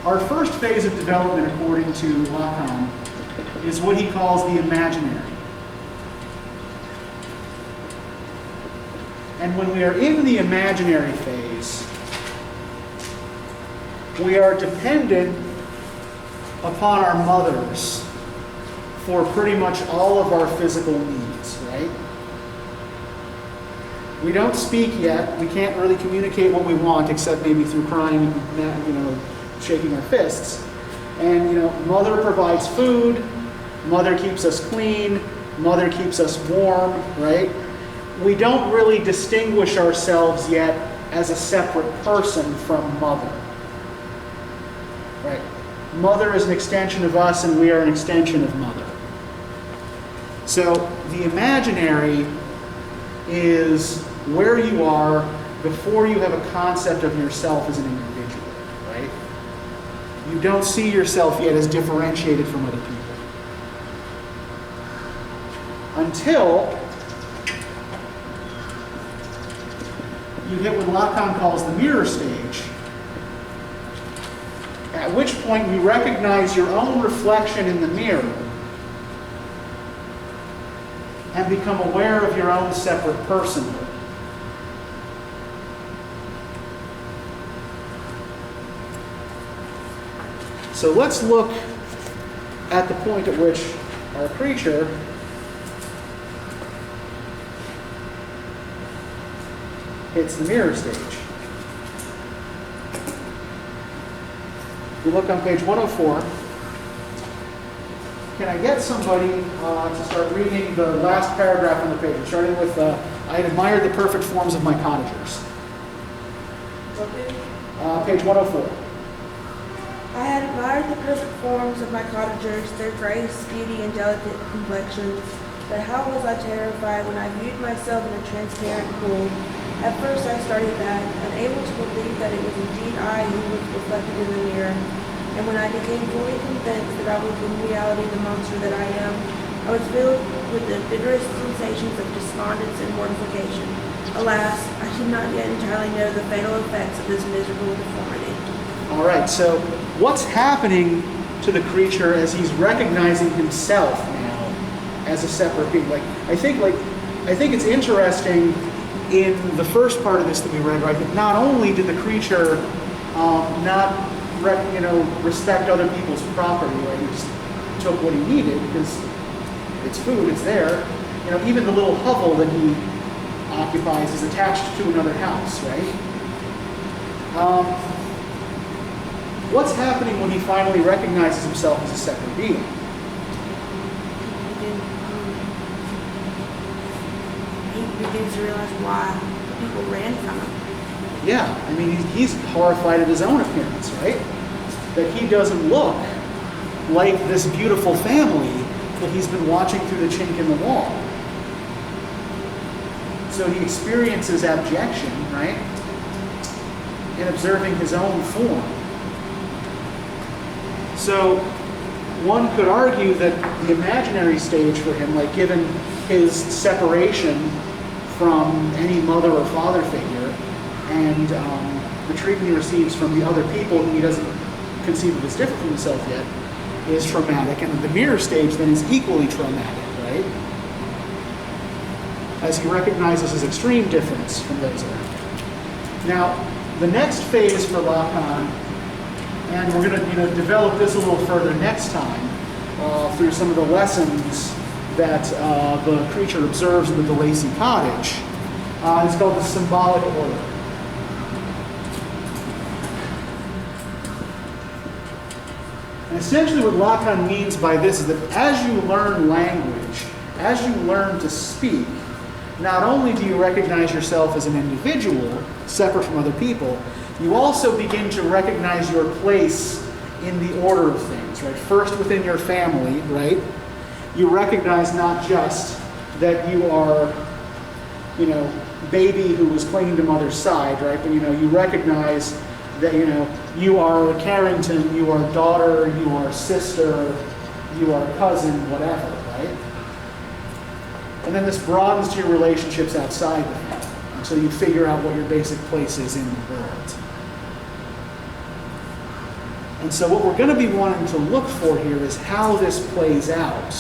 our first phase of development, according to Lacan, is what he calls the imaginary. And when we are in the imaginary phase, we are dependent upon our mothers for pretty much all of our physical needs, right? We don't speak yet. We can't really communicate what we want except maybe through crying and, you know, shaking our fists. And, you know, mother provides food, mother keeps us clean, mother keeps us warm, right? we don't really distinguish ourselves yet as a separate person from Mother. Right? Mother is an extension of us, and we are an extension of Mother. So the imaginary is where you are before you have a concept of yourself as an individual, right? You don't see yourself yet as differentiated from other people. Until you hit what Lacan calls the mirror stage, at which point you recognize your own reflection in the mirror and become aware of your own separate personhood. So let's look at the point at which our creature hits the mirror stage. We look on page 104. Can I get somebody to start reading the last paragraph on the page, starting with, I had admired the perfect forms of my cottagers. Page 104. I had admired the perfect forms of my cottagers, their grace, beauty, and delicate complexions, but how was I terrified when I viewed myself in a transparent pool. At first I started back, unable to believe that it was indeed I who was reflected in the mirror. And when I became fully convinced that I was in reality the monster that I am, I was filled with the bitterest sensations of despondence and mortification. Alas, I did not yet entirely know the fatal effects of this miserable deformity. All right, so what's happening to the creature as he's recognizing himself now as a separate being? I think it's interesting in the first part of this that we read, right, that not only did the creature not respect other people's property, right? He just took what he needed because it's food, it's there. Even the little hovel that he occupies is attached to another house, right? What's happening when he finally recognizes himself as a separate being? He begins to realize why people ran from him. Yeah, I mean, he's horrified at his own appearance, right? That he doesn't look like this beautiful family that he's been watching through the chink in the wall. So he experiences abjection, right? In observing his own form. So one could argue that the imaginary stage for him, given his separation from any mother or father figure, and the treatment he receives from the other people who he doesn't conceive of as different from himself yet, is traumatic. And the mirror stage then is equally traumatic, right? As he recognizes his extreme difference from those around him. Now, the next phase for Lacan, and we're going to develop this a little further next time through some of the lessons that the creature observes in the De Lacy cottage, is called the symbolic order. And essentially what Lacan means by this is that as you learn language, as you learn to speak, not only do you recognize yourself as an individual, separate from other people, you also begin to recognize your place in the order of things, right? First within your family, right? You recognize not just that you are, baby who was clinging to mother's side, right? But, you recognize that, you are Carrington, you are daughter, you are sister, you are cousin, whatever, right? And then this broadens to your relationships outside the family until you figure out what your basic place is in the world. And so what we're going to be wanting to look for here is how this plays out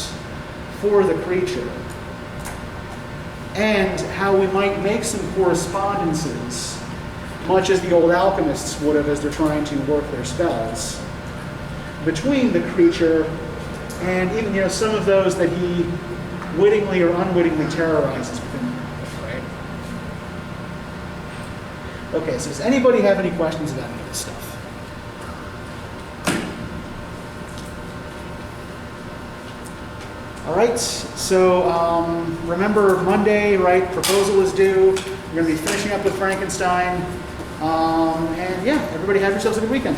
for the creature and how we might make some correspondences, much as the old alchemists would have as they're trying to work their spells, between the creature and even some of those that he wittingly or unwittingly terrorizes within the world, right? Okay, so does anybody have any questions about any of this stuff? All right, so remember Monday, right? Proposal is due. We're going to be finishing up with Frankenstein. And yeah, everybody have yourselves a good weekend.